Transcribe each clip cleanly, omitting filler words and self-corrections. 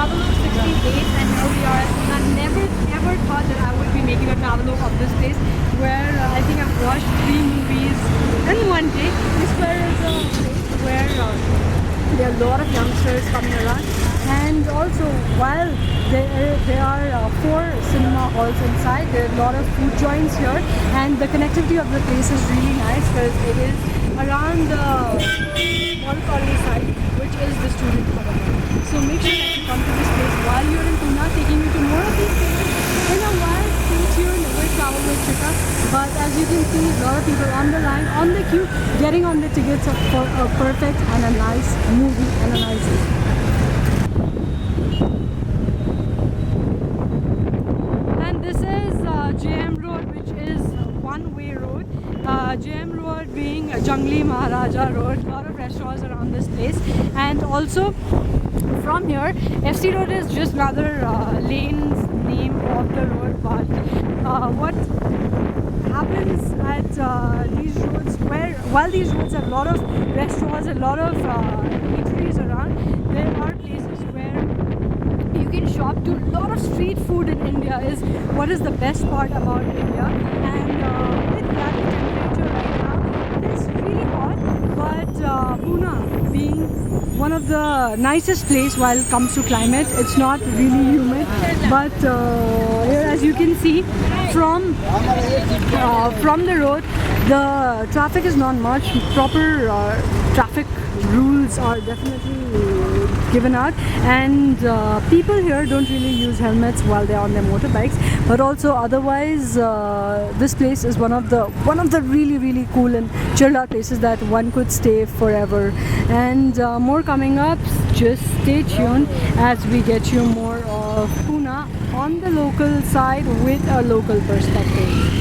Travelog 68, and here we are. I never ever thought that I would be making a travelogue of this place, where I think I've watched 3 movies in one day. This where is a place where there are a lot of youngsters coming around, and also while there are 4 cinema halls inside, there are a lot of food joints here, and the connectivity of the place is really nice because it is around the mall colony side, which is the student colony. So make sure that you come to this place while you're in Pune, taking you to more of these places in a while. Stay tuned with Travel with Chika. But as you can see, a lot of people on the line, on the queue, getting on the tickets for a perfect and a nice movie and a nice day. And this is JM Road, which is one-way road. JM Road being Jungli Maharaja Road. A lot of restaurants around this place, and also from here, FC Road is just another lane's name of the road. But what happens at these roads, while these roads have a lot of restaurants, a lot of eateries around, there are places where you can shop. To a lot of street food in India is what is the best part about India. And with that temperature right now, it is really hot, but Pune being one of the nicest place while it comes to climate, it's not really humid, but here as you can see from the road, the traffic is not much. Proper traffic rules are definitely given out, and people here don't really use helmets while they're on their motorbikes. But also otherwise, this place is one of the really cool and chilled out places that one could stay forever. And more coming up. Just stay tuned as we get you more of Pune on the local side with a local perspective.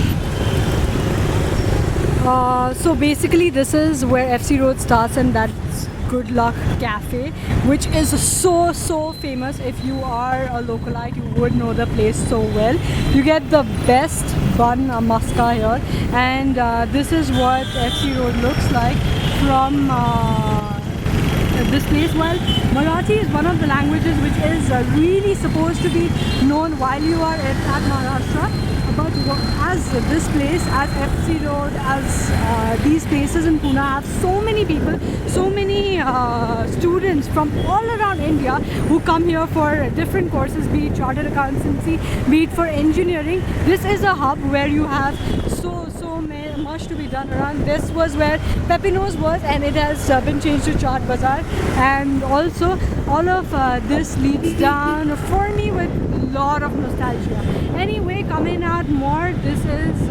So basically this is where FC Road starts, and that's Good Luck Cafe, which is so famous. If you are a localite, you would know the place so well. You get the best bun maska here, and this is what FC Road looks like from this place. Well, Marathi is one of the languages which is really supposed to be known while you are at Maharashtra. But as this place, as FC Road, as these places in Pune have so many people, so many students from all around India who come here for different courses, be it chartered accountancy, be it for engineering. This is a hub where you have so much to be done around. This was where Pepinos was, and it has been changed to Chaat Bazaar. And also all of this leads down for me with a lot of nostalgia. Anyway, coming out more, this is